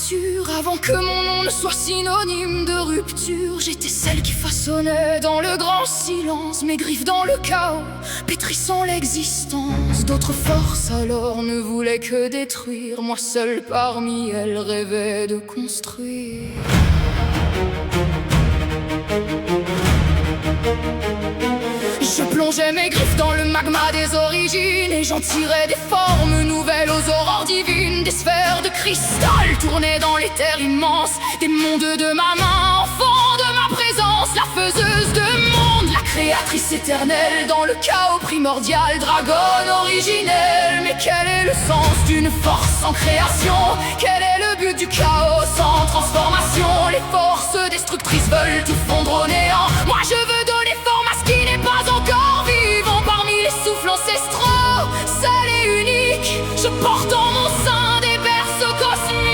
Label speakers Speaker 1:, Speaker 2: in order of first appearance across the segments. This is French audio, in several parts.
Speaker 1: futur. Avant que mon nom ne soit synonyme de rupture, j'étais celle qui façonnait dans le grand silence mes griffes dans le chaos, pétrissant l'existence. D'autres forces alors ne voulaient que détruire, moi seule parmi elles rêvais de construire. Je plongeais mes griffes dans le magma des origines et j'en tirais des formes nouvelles aux aurores divines. Des sphères de cristal tournées dans les terres immenses, des mondes de ma main, enfant de ma présence. La faiseuse de monde, la créatrice éternelle dans le chaos primordial, dragonne originelle. Mais quel est le sens d'une force en création? Quel est le but du chaos sans transformation? Les forces destructrices veulent tout fondre au néant. Moi je veux donner forme à ce qui n'est pas encore vivant. Parmi les souffles ancestraux, seul et unique, je porte en mon sein des berceaux cosmiques.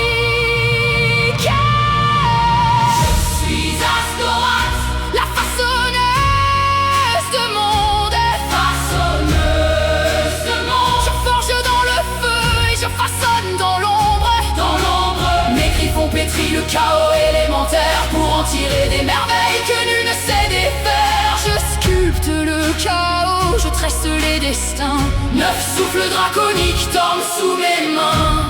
Speaker 1: Je suis Asgoroth, la façonneuse de monde, façonneuse de monde. Je forge dans le feu et je façonne dans l'ombre, dans l'ombre. Mes griffes ont pétri le chaos élémentaire pour en tirer des merveilles que nul ne sait défaire. Je sculpte le chaos, je tresse les destins. 9 souffles draconiques dorment sous mes mains.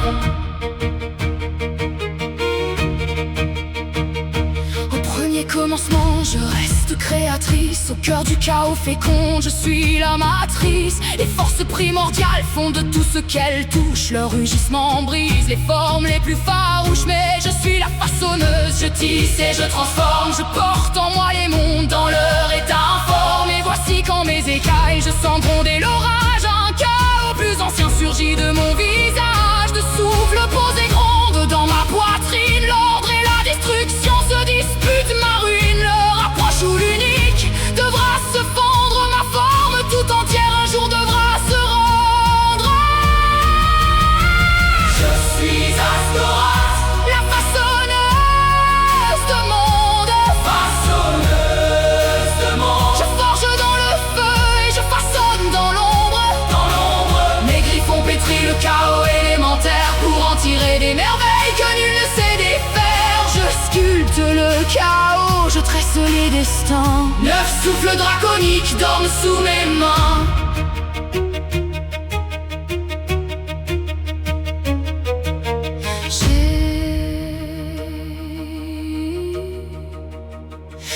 Speaker 1: Au premier commencement, je reste créatrice. Au cœur du chaos fécond, je suis la matrice. Les forces primordiales font de tout ce qu'elles touchent. Leur rugissement brise les formes les plus farouches. Mais je suis la façonneuse, je tisse et je transforme. Je porte en moi les mondes dans leur état informe. Et voici quand mes écailles, je sens gronder l'orage. Un chaos plus ancien surgit de mon visage. De souffle posé gronde dans ma poitrine. L'ordre et la destruction se disputent ma ruine. Leur approche ou l'unique devra se fendre. Ma forme tout entière un jour devra se rendre. Je suis Asgoroth, la façonneuse de monde, façonneuse de monde. Je forge dans le feu et je façonne dans l'ombre, dans l'ombre. Mes griffes ont pétri le chaos élémentaire pour en tirer des merveilles que nul ne sait défaire. Je sculpte le chaos, je tresse les destins. 9 souffles draconiques dorment sous mes mains.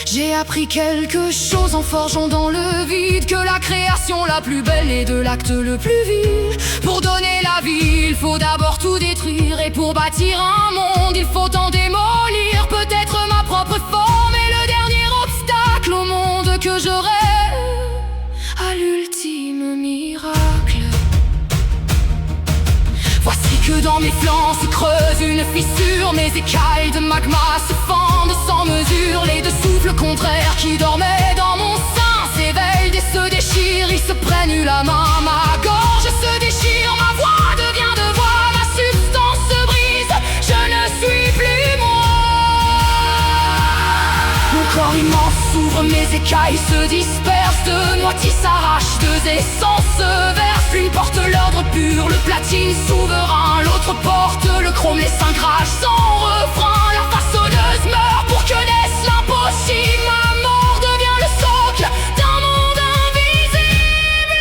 Speaker 1: J'ai appris quelque chose en forgeant dans le vide, que la création la plus belle est de l'acte le plus vil. Pour donner la vie, il faut d'abord tout détruire. Et pour bâtir un monde, il faut en démolir peut-être ma propre forme est le dernier obstacle au monde que j'aurai, à l'ultime miracle. Voici que dans mes flancs se creuse une fissure. Mes écailles de magma se fendent sans mesure. Les deux souffles contraires qui dormaient dans mon sein s'éveillent et se déchirent. Ils se prennent la main, ma gorge se déchire. Ma voix devient de voix, ma substance se brise. Je ne suis plus moi. Mon corps immense s'ouvre, mes écailles se dispersent. Deux moitiés s'arrachent, deux essences se versent. L'une porte l'ordre pur, le platine souverain. L'autre porte le chrome, les 5 rages sans refrain. La façonneuse meurt pour que naisse l'impossible. Ma mort devient le socle d'un monde invisible.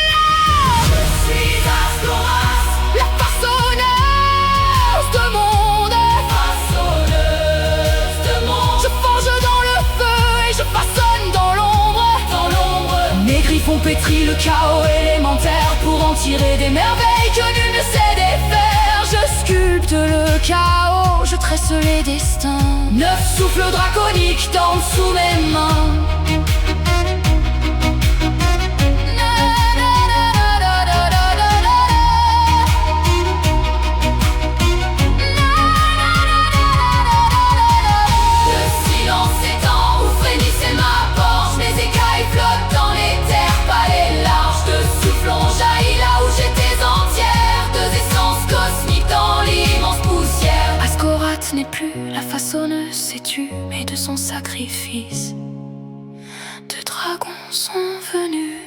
Speaker 1: Je suis Asgoroth, la façonneuse de monde, façonneuse de monde. Je forge dans le feu et je façonne dans l'ombre, dans l'ombre. Mes griffes ont pétri le chaos élémentaire pour en tirer des merveilles que nul ne sait défaire. Je sculpte le chaos, je tresse les destins. 9 souffles draconiques dorment sous mes mains. Le silence s'étend où frémissait ma porte. Mes écailles flottent dans les terres pâles et larges. Deux souffles ont jailli là où j'étais entière. Deux essences cosmiques dans l'immense poussière. Asgoroth n'est plus la façonneuse, sais-tu, mais de son sacrifice, deux dragons sont venus.